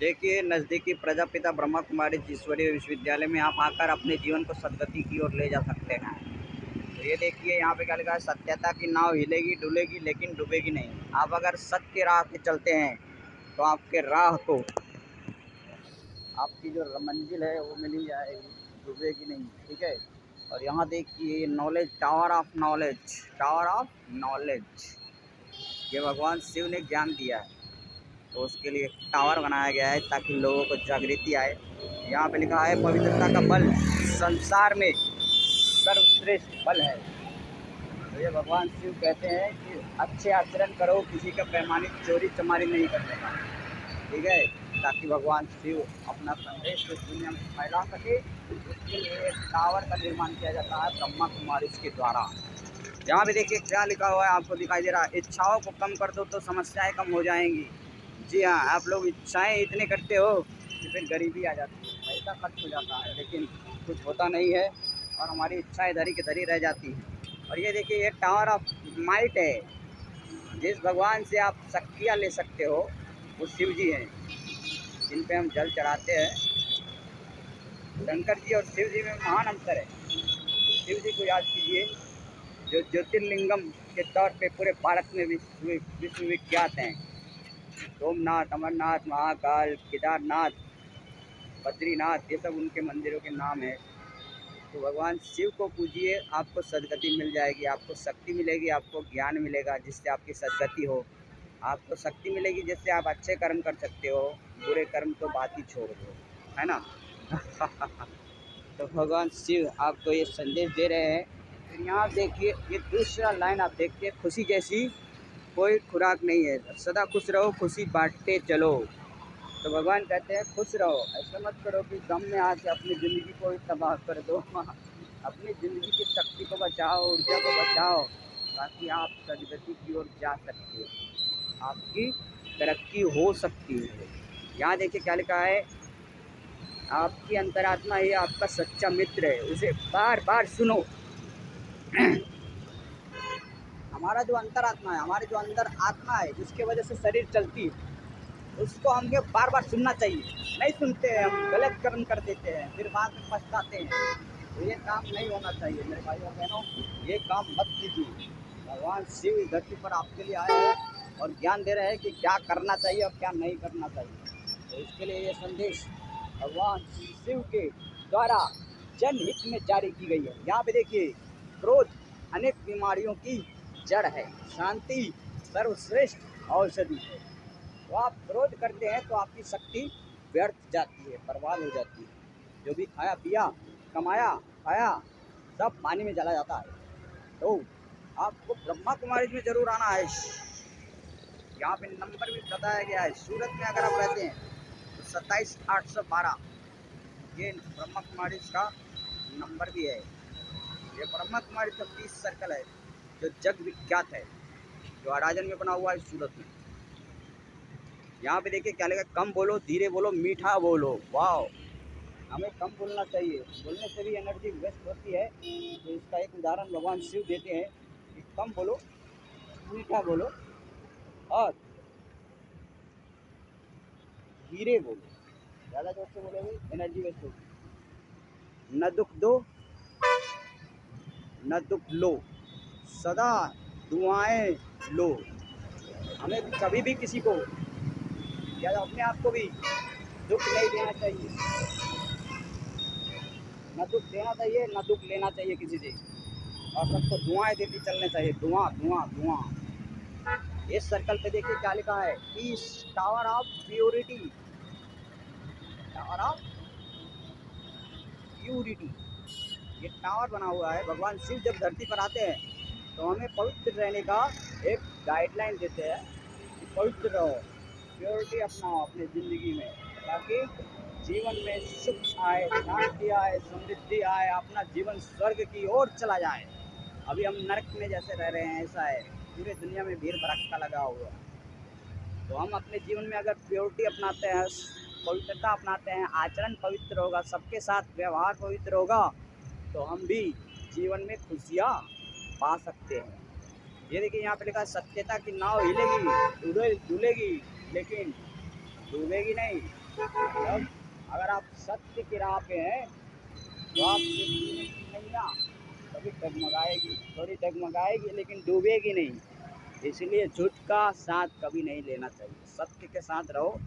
देखिए, नज़दीकी प्रजापिता ब्रह्मा कुमारी ईश्वरीय विश्वविद्यालय में आप आकर अपने जीवन को सद्गति की ओर ले जा सकते हैं। तो ये देखिए, यहाँ पे क्या लिखा है, सत्यता की नाव हिलेगी डुलेगी लेकिन डूबेगी नहीं। आप अगर सत्य राह पे चलते हैं तो आपके राह को, आपकी जो मंजिल है वो मिल ही जाएगी, डूबेगी नहीं। ठीक है। और यहाँ देखिए, knowledge, tower of knowledge, tower of knowledge, ये भगवान शिव ने ज्ञान दिया है, तो उसके लिए टावर बनाया गया है ताकि लोगों को जागृति आए। यहाँ पे लिखा है, पवित्रता का बल संसार में सर्वश्रेष्ठ बल है। तो ये भगवान शिव कहते हैं कि अच्छे आचरण करो, किसी का पैमाने चोरी चमारी नहीं करने का। ठीक है, ताकि भगवान शिव अपना संदेश इस दुनिया में फैला सके। उसके लिए एक टावर का निर्माण किया जाता है ब्रह्मा कुमारी के द्वारा। यहाँ पे देखिए क्या लिखा हुआ है, आपको दिखाई दे रहा है, इच्छाओं को कम कर दो तो समस्याएं कम हो जाएंगी। जी हाँ, आप लोग इच्छाएं इतने करते हो कि फिर गरीबी आ जाती है, पैसा खर्च हो जाता है, लेकिन कुछ होता नहीं है और हमारी इच्छाएं धरी की धरी रह जाती हैं। और ये देखिए, ये टावर ऑफ माइट है। जिस भगवान से आप शक्तियाँ ले सकते हो वो शिव जी हैं, जिन पे हम जल चढ़ाते हैं। शंकर जी और शिव जी में महान अंतर है। शिव जी को याद कीजिए, जो ज्योतिर्लिंगम के तौर पे पूरे भारत में विश्वविख्यात हैं। सोमनाथ, अमरनाथ, महाकाल, केदारनाथ, बद्रीनाथ, ये सब उनके मंदिरों के नाम हैं। तो भगवान शिव को पूजिए, आपको सद्गति मिल जाएगी, आपको शक्ति मिलेगी, आपको ज्ञान मिलेगा जिससे आपकी सद्गति हो। आपको शक्ति मिलेगी जिससे आप अच्छे कर्म कर सकते हो, बुरे कर्म तो बात ही छोड़ दो, है ना। तो भगवान शिव आपको ये संदेश दे रहे हैं। फिर यहाँ देखिए, ये दूसरा लाइन आप देखिए, खुशी जैसी कोई खुराक नहीं है, सदा खुश रहो, खुशी बांटते चलो। तो भगवान कहते हैं खुश रहो, ऐसा मत करो कि गम में आके अपनी ज़िंदगी को ही तबाह कर दो। अपनी ज़िंदगी की शक्ति को बचाओ, ऊर्जा को बचाओ, ताकि आप सदगति की ओर जा सकते हो, आपकी तरक्की हो सकती है। यहाँ देखिए क्या लिखा है, आपकी अंतरात्मा ही आपका सच्चा मित्र है, उसे बार बार सुनो। हमारा जो अंतरात्मा है, हमारे जो अंदर आत्मा है, जिसके वजह से शरीर चलती है, उसको हमें बार बार सुनना चाहिए। नहीं सुनते हैं, हम गलत कर्म कर देते हैं, फिर बाद में पछताते हैं। तो ये काम नहीं होना चाहिए मेरे भाई और बहनों, ये काम मत कीजिए। भगवान शिव इस धरती पर आपके लिए आए हैं और ज्ञान दे रहे हैं कि क्या करना चाहिए और क्या नहीं करना चाहिए। तो इसके लिए ये संदेश भगवान शिव के द्वारा जनहित में जारी की गई है। यहाँ पे देखिए, क्रोध अनेक बीमारियों की जड़ है, शांति सर्वश्रेष्ठ औषधि है। तो आप क्रोध करते हैं तो आपकी शक्ति व्यर्थ जाती है, बर्बाद हो जाती है। जो भी खाया पिया, कमाया खाया, सब पानी में चला जाता है। तो आपको ब्रह्मा कुमारी में जरूर आना है। यहाँ पे नंबर भी बताया गया है, सूरत में अगर आप रहते हैं तो 27,812 ये ब्रह्मा कुमारी का नंबर भी है। ये ब्रह्मा कुमारी का 30 सर्कल है जो जग विख्यात है, जो अराजन में बना हुआ है सूरत में। यहाँ पे देखिए क्या लिखा, कम बोलो, धीरे बोलो, मीठा बोलो। वाह, हमें कम बोलना चाहिए, बोलने से भी एनर्जी वेस्ट होती है। तो इसका एक उदाहरण भगवान शिव देते हैं कि कम बोलो, मीठा बोलो और धीरे बोलो। ज़्यादा जोर से बोलोगे एनर्जी वेस्ट होगी। न दुख दो न दुख लो, सदा दुआएं लो। हमें कभी भी किसी को या अपने आप को भी दुख नहीं देना चाहिए, न दुख देना चाहिए न दुख लेना चाहिए किसी से, और सबको दुआएं देती चलने चाहिए। दुआ दुआ दुआ। इस सर्कल पे देखिए क्या लिखा है, peace, tower of purity, tower of purity, ये टावर बना हुआ है। भगवान शिव जब धरती पर आते हैं तो हमें पवित्र रहने का एक गाइडलाइन देते हैं कि पवित्र रहो, प्योरिटी अपनाओ अपनी ज़िंदगी में, ताकि जीवन में सुख आए, शांति आए, समृद्धि आए, अपना जीवन स्वर्ग की ओर चला जाए। अभी हम नरक में जैसे रह रहे हैं, ऐसा है, पूरे दुनिया में भीड़ भड़क्का लगा हुआ है। तो हम अपने जीवन में अगर प्योरिटी अपनाते हैं, पवित्रता अपनाते हैं, आचरण पवित्र होगा, सबके साथ व्यवहार पवित्र होगा, तो हम भी जीवन में खुशियाँ पा सकते हैं। ये देखिए यहाँ पे लिखा है, सत्यता की नाव हिलेगी डुलेगी लेकिन डूबेगी नहीं। मतलब अगर आप सत्य की राह पे हैं तो आपकी नैया कभी डगमगाएगी, थोड़ी डगमगाएगी लेकिन डूबेगी नहीं। इसलिए झूठ का साथ कभी नहीं लेना चाहिए, सत्य के साथ रहो।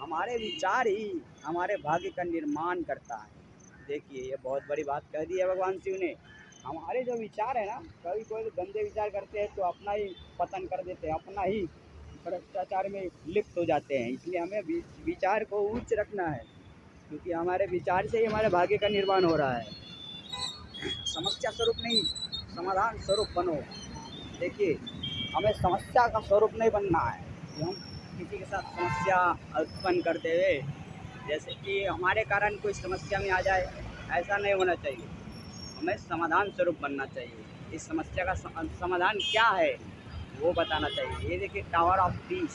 हमारे विचार ही हमारे भाग्य का निर्माण करता है। देखिए ये बहुत बड़ी बात कह दी है भगवान शिव ने। हमारे जो विचार है ना, कभी कोई गंदे विचार करते हैं तो अपना ही पतन कर देते हैं, अपना ही भ्रष्टाचार में लिप्त हो जाते हैं। इसलिए हमें विचार को उच्च रखना है, क्योंकि हमारे विचार से ही हमारे भाग्य का निर्माण हो रहा है। समस्या स्वरूप नहीं, समाधान स्वरूप बनो। देखिए हमें समस्या का स्वरूप नहीं बनना है कि हम किसी के साथ समस्या उत्पन्न करते हुए, जैसे कि हमारे कारण कोई समस्या में आ जाए, ऐसा नहीं होना चाहिए। हमें समाधान स्वरूप बनना चाहिए। इस समस्या का समाधान क्या है वो बताना चाहिए। ये देखिए टावर ऑफ पीस,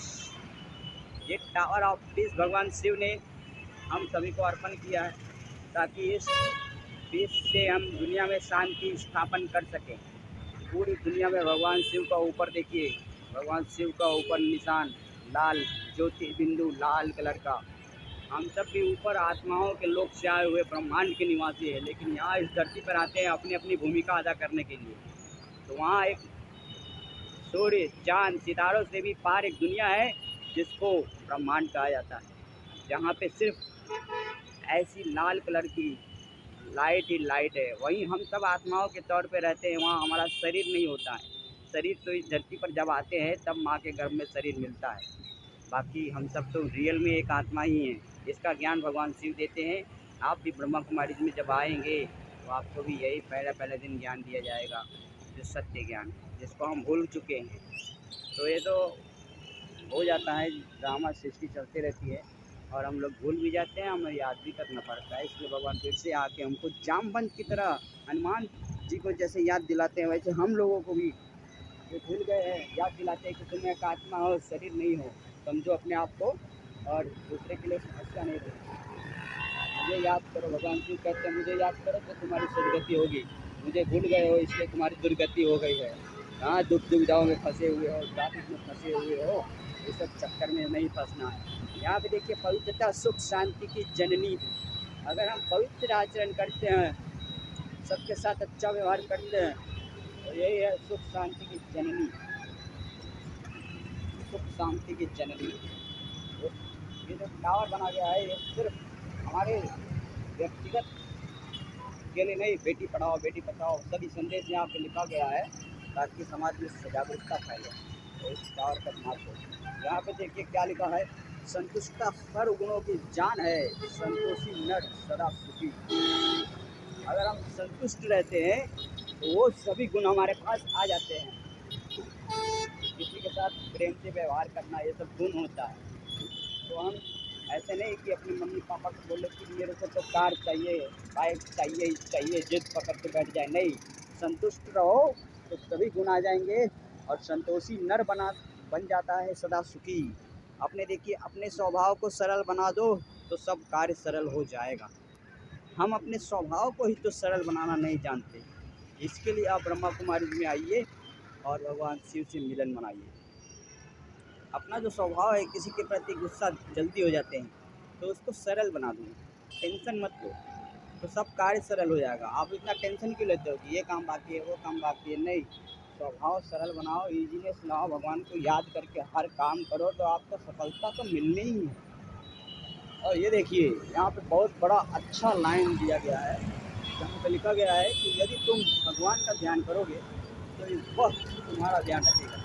ये टावर ऑफ पीस भगवान शिव ने हम सभी को अर्पण किया है, ताकि इस पीस से हम दुनिया में शांति स्थापन कर सकें। पूरी दुनिया में भगवान शिव का ऊपर देखिए, भगवान शिव का ऊपर निशान लाल, ज्योति बिंदु लाल कलर का। हम सब भी ऊपर आत्माओं के लोक से आए हुए ब्रह्मांड के निवासी है, लेकिन यहाँ इस धरती पर आते हैं अपनी अपनी भूमिका अदा करने के लिए। तो वहाँ एक सूर्य चांद सितारों से भी पार एक दुनिया है जिसको ब्रह्मांड कहा जाता है, जहाँ पे सिर्फ ऐसी लाल कलर की लाइट ही लाइट है। वहीं हम सब आत्माओं के तौर पे रहते हैं, वहाँ हमारा शरीर नहीं होता है। शरीर तो इस धरती पर जब आते हैं तब माँ के गर्भ में शरीर मिलता है, बाकी हम सब तो रियल में एक आत्मा ही हैं। इसका ज्ञान भगवान शिव देते हैं। आप भी ब्रह्मा कुमारी में जब आएंगे तो आपको भी यही पहले दिन ज्ञान दिया जाएगा, जो सत्य ज्ञान, जिसको हम भूल चुके हैं। तो ये तो हो जाता है, ड्रामा सृष्टि चलती रहती है और हम लोग भूल भी जाते हैं, हमें याद भी करना पड़ता है। इसलिए भगवान फिर से आके हमको जामवंत की तरह, हनुमान जी को जैसे याद दिलाते हैं, वैसे हम लोगों को भी जो भूल गए हैं याद दिलाते हैं कि तुम एक आत्मा हो, शरीर नहीं हो। समझो अपने आप को और दूसरे के लिए समस्या नहीं रहे। मुझे याद करो, भगवान शिव कहते हैं मुझे याद करो तो तुम्हारी सदगति होगी। मुझे भूल गए हो इसलिए तुम्हारी दुर्गति हो गई है। कहाँ दुख दुविधाओं में फंसे हुए हो, ट्रैफिक में फंसे हुए हो, ये सब चक्कर में नहीं फंसना है। यहाँ पे देखिए पवित्रता सुख शांति की जननी है। अगर हम पवित्र आचरण करते हैं, सबके साथ अच्छा व्यवहार करते हैं, तो यही है सुख शांति की जननी, सुख शांति की जननी। ये जो टावर बना गया है ये सिर्फ हमारे व्यक्तिगत के लिए नहीं, बेटी पढ़ाओ बेटी बचाओ सभी संदेश यहाँ पे लिखा गया है, ताकि समाज में जागरूकता फैले। तो इस टावर का महत्व यहाँ पे देखिए क्या लिखा है, संतुष्टता सर्व गुणों की जान है, संतोषी नर सदा सुखी। अगर हम संतुष्ट रहते हैं तो वो सभी गुण हमारे पास आ जाते हैं। किसी के साथ प्रेम से व्यवहार करना, ये सब गुण होता है। तो हम ऐसे नहीं कि अपनी मम्मी पापा को बोले कि मेरे को तो कार चाहिए, बाइक चाहिए ही चाहिए, जिद पकड़ के बैठ जाए। नहीं, संतुष्ट रहो तो सभी गुण आ जाएंगे और संतोषी नर बन जाता है सदा सुखी। अपने देखिए अपने स्वभाव को सरल बना दो तो सब कार्य सरल हो जाएगा। हम अपने स्वभाव को ही तो सरल बनाना नहीं जानते। इसके लिए आप ब्रह्मा कुमारी में आइए और भगवान शिव से मिलन मनाइए। अपना जो स्वभाव है, किसी के प्रति गुस्सा जल्दी हो जाते हैं, तो उसको सरल बना दो, टेंशन मत लो, तो सब कार्य सरल हो जाएगा। आप इतना टेंशन क्यों लेते हो कि ये काम बाकी है वो काम बाकी है? नहीं, स्वभाव सरल बनाओ, ईजीनेस लाओ, भगवान को याद करके हर काम करो तो आपको सफलता तो मिलनी ही है। और ये देखिए यहाँ पे बहुत बड़ा अच्छा लाइन दिया गया है, जहाँ पे लिखा गया है कि यदि तुम भगवान का ध्यान करोगे तो वह तुम्हारा ध्यान रखेगा,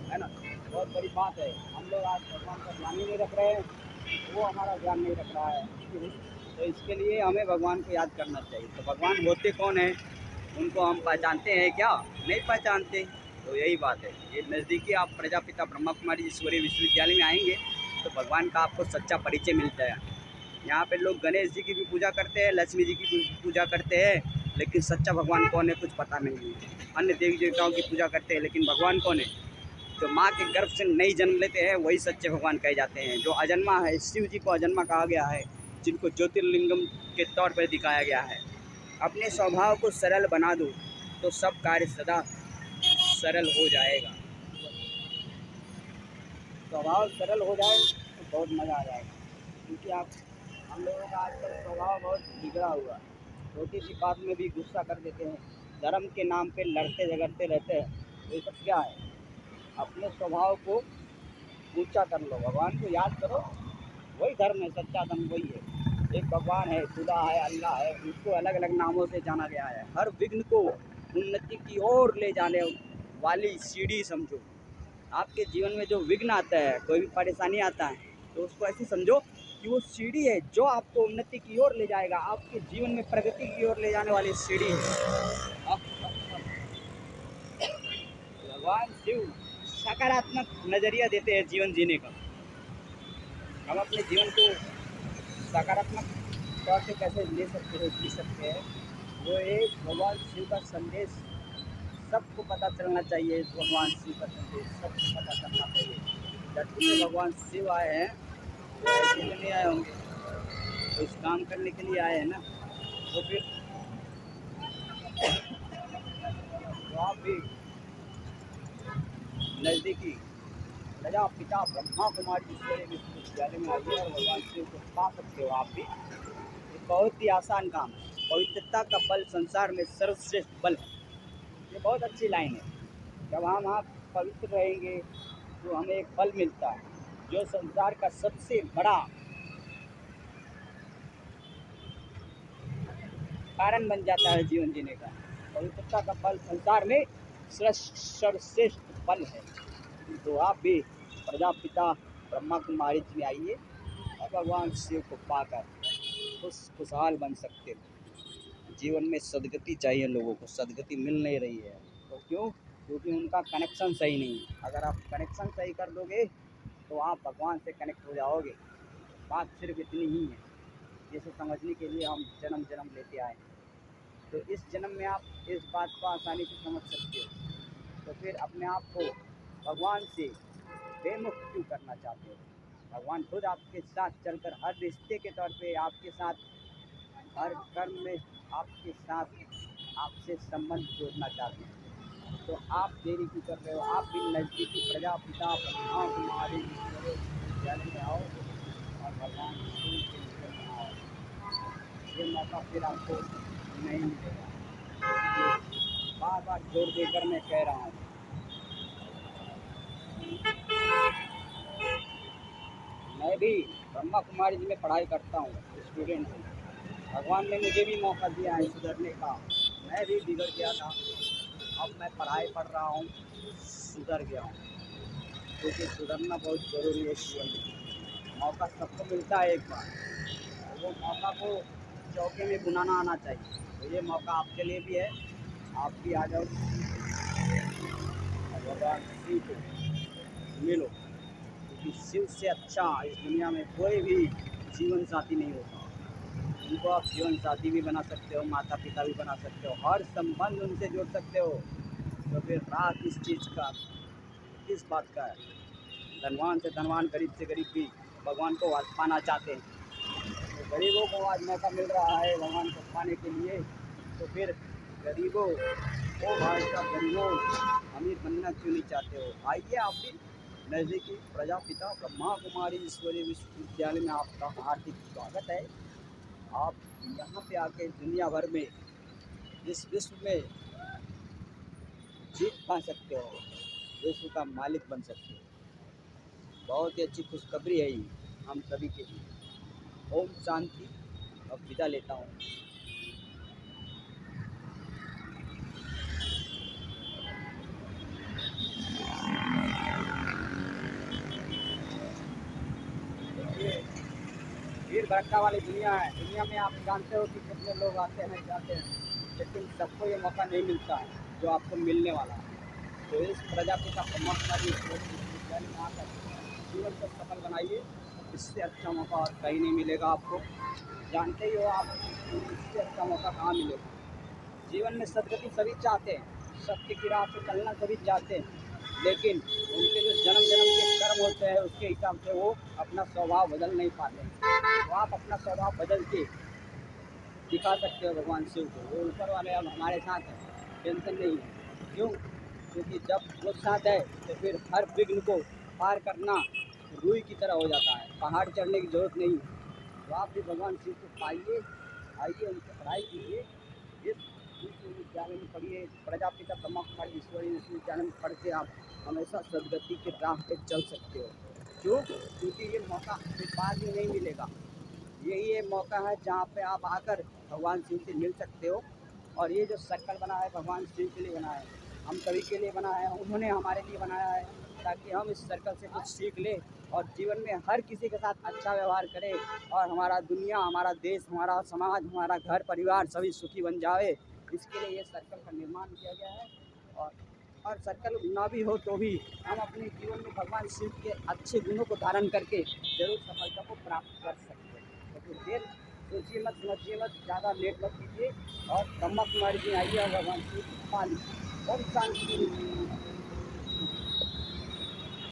है ना। बहुत बड़ी बात है। हम लोग आज भगवान का ध्यान ही नहीं रख रहे हैं, वो हमारा ध्यान नहीं रख रहा है। तो इसके लिए हमें भगवान को याद करना चाहिए। तो भगवान होते कौन है, उनको हम पहचानते हैं क्या? नहीं पहचानते। तो यही बात है, ये नज़दीकी आप प्रजापिता ब्रह्मा कुमारी ईश्वरीय विश्वविद्यालय में आएंगे तो भगवान का आपको सच्चा परिचय मिलता है। यहाँ पे लोग गणेश जी की भी पूजा करते हैं, लक्ष्मी जी की भी पूजा करते हैं, लेकिन सच्चा भगवान कौन है कुछ पता नहीं है। अन्य देवी देवताओं की पूजा करते हैं, लेकिन भगवान कौन है? जो माँ के गर्भ से नहीं जन्म लेते हैं वही सच्चे भगवान कहे जाते हैं। जो अजन्मा है, शिव जी को अजन्मा कहा गया है, जिनको ज्योतिर्लिंगम के तौर पर दिखाया गया है। अपने स्वभाव को सरल बना दो तो सब कार्य सदा सरल हो जाएगा। स्वभाव सरल हो जाए तो बहुत मज़ा आ जाएगा। क्योंकि आप हम लोगों का आजकल स्वभाव बहुत बिगड़ा हुआ है, छोटी सी बात में भी गुस्सा कर देते हैं, धर्म के नाम पे लड़ते झगड़ते रहते हैं। तो ये सब क्या है? अपने स्वभाव को ऊंचा कर लो, भगवान को याद करो, वही धर्म है, सच्चा धर्म वही है। एक भगवान है, खुदा है, अल्लाह है, उसको अलग अलग नामों से जाना गया है। हर विघ्न को उन्नति की ओर ले जाने वाली सीढ़ी समझो। आपके जीवन में जो विघ्न आता है, कोई भी परेशानी आता है, तो उसको ऐसे समझो कि वो सीढ़ी है जो आपको उन्नति की ओर ले जाएगा, आपके जीवन में प्रगति की ओर ले जाने वाली सीढ़ी है। भगवान शिव सकारात्मक नज़रिया देते हैं जीवन जीने का। हम अपने जीवन को सकारात्मक तौर से कैसे ले सकते हैं, जी सकते हैं, वो एक भगवान शिव का संदेश सबको पता चलना चाहिए। भगवान शिव का संदेश सबको पता चलना चाहिए। धरती में भगवान शिव आए हैं, वो ऐसे तो नहीं आए होंगे, तो इस काम करने के लिए आए हैं ना। तो फिर तो आप भी नज़दीकी प्रजापिता ब्रह्मा कुमारी ईश्वरीय विश्वविद्यालय में आइए और भगवान शिव को पा सकते हो आप भी। ये बहुत ही आसान काम है। पवित्रता का बल संसार में सर्वश्रेष्ठ बल है। ये बहुत अच्छी लाइन है। जब हम आप पवित्र रहेंगे तो हमें एक बल मिलता है जो संसार का सबसे बड़ा कारण बन जाता है जीवन जीने का। पवित्रता का बल संसार में सर्वश्रेष्ठ बल है। तो आप भी प्रजापिता ब्रह्मा कुमारी में आइए और भगवान शिव को पाकर खुशहाल बन सकते हो। जीवन में सदगति चाहिए लोगों को, सदगति मिल नहीं रही है। तो क्यों? क्योंकि उनका कनेक्शन सही नहीं है। अगर आप कनेक्शन सही कर दोगे तो आप भगवान से कनेक्ट हो जाओगे। बात सिर्फ इतनी ही है, जिसे समझने के लिए हम जन्म जन्म लेते आए हैं। तो इस जन्म में आप इस बात को आसानी से समझ सकते हो। तो फिर अपने आप को भगवान से बेमुख क्यों करना चाहते हो? भगवान खुद आपके साथ चलकर हर रिश्ते के तौर पे आपके साथ, हर कर्म में आपके साथ आपसे संबंध जोड़ना चाहते हैं। तो आप देरी क्यों कर रहे हो? आप भी नज़दीकी प्रजापिता ब्रह्मा कुमारी ईश्वरीय विश्वविद्यालय में आओ और भगवान शिव के मित्र बनाओ। ये मौका फिर आपको नहीं मिलेगा। बार बार जोर देकर मैं कह रहा हूँ। मैं भी ब्रह्मा कुमारी जी में पढ़ाई करता हूँ, स्टूडेंट हूँ। भगवान ने मुझे भी मौका दिया है सुधरने का। मैं भी बिगड़ गया था, अब मैं पढ़ाई पढ़ रहा हूँ, सुधर गया हूँ। क्योंकि सुधरना बहुत ज़रूरी है जीवन में। मौका सबको मिलता है एक बार, वो मौका को चौके में बुनाना आना चाहिए। तो ये मौका आपके लिए भी है, आप भी आ जाओ और भगवान शिव को मिलो। क्योंकि शिव से अच्छा इस दुनिया में कोई भी जीवन साथी नहीं होता। उनको आप जीवन साथी भी बना सकते हो, माता पिता भी बना सकते हो, हर संबंध उनसे जोड़ सकते हो। तो फिर राह किस चीज़ का, किस बात का है? धनवान से धनवान, गरीब से गरीब भी भगवान को पाना चाहते हैं। तो गरीबों को आज मौका मिल रहा है भगवान को पाने के लिए। तो फिर गरीबों को भाई साहब, गरीबों अमीर बनना क्यों नहीं चाहते हो? आइए आप भी नज़दीकी प्रजापिता ब्रह्मा कुमारी ईश्वरीय विश्वविद्यालय में आपका हार्दिक स्वागत है। आप यहाँ पे आके दुनिया भर में, इस विश्व में जीत पा सकते हो, विश्व का मालिक बन सकते हो। बहुत ही अच्छी खुशखबरी है ये हम सभी के लिए। ओम शांति। अब विदा लेता हूँ। भीड़ भड़का वाली दुनिया है। दुनिया में आप जानते हो कि कितने लोग आते हैं जाते हैं, लेकिन सबको ये मौका नहीं मिलता है जो आपको मिलने वाला है। तो इस प्रजापिता ब्रह्मा कुमारी विश्वविद्यालय में आकर जीवन को सफल बनाइए। इससे अच्छा मौका और कहीं नहीं मिलेगा आपको। जानते ही हो आप, इससे अच्छा मौका कहाँ मिलेगा। जीवन में सदगति सभी चाहते हैं, सत्य की राह पे चलना सभी चाहते हैं, लेकिन उनके जो जन्म जन्म के कर्म होते हैं उसके हिसाब से वो अपना स्वभाव बदल नहीं पाते। तो आप अपना स्वभाव बदल के दिखा सकते हो भगवान शिव को। वो ऊपर वाले अब हमारे साथ हैं, टेंशन नहीं है। क्यों? क्योंकि जब वो साथ है तो फिर हर विघ्न को पार करना रूई की तरह हो जाता है, पहाड़ चढ़ने की ज़रूरत नहीं है। तो आप भी भगवान शिव को पाइए, आइए उनसे पढ़ाई कीजिए, इस विश्वविद्यालय में पढ़िए, प्रजापिता ब्रह्मा कुमारी ईश्वरी विश्वविद्यालय में पढ़ के आप हमेशा सदगति की राह पे चल सकते हो। क्यों? क्योंकि ये मौका फिर बाद में नहीं मिलेगा। यही ये मौका है जहाँ पे आप आकर भगवान शिव से मिल सकते हो। और ये जो सर्कल बना है भगवान शिव के लिए बना है, हम सभी के लिए बना है, उन्होंने हमारे लिए बनाया है ताकि हम इस सर्कल से कुछ सीख लें और जीवन में हर किसी के साथ अच्छा व्यवहार करें और हमारा दुनिया, हमारा देश, हमारा समाज, हमारा घर परिवार सभी सुखी बन जाए। इसके लिए ये सर्कल का निर्माण किया गया है। और सर्कल ना भी हो तो भी हम अपने जीवन में भगवान शिव के अच्छे गुणों को धारण करके ज़रूर सफलता को प्राप्त कर सकते हैं। तो फिर देर सोचिए मत, समझिए मत, ज़्यादा लेट मत कीजिए और ब्रह्मा कुमारी जी आइए और भगवान शिव को पा लीजिए। ओम शांति।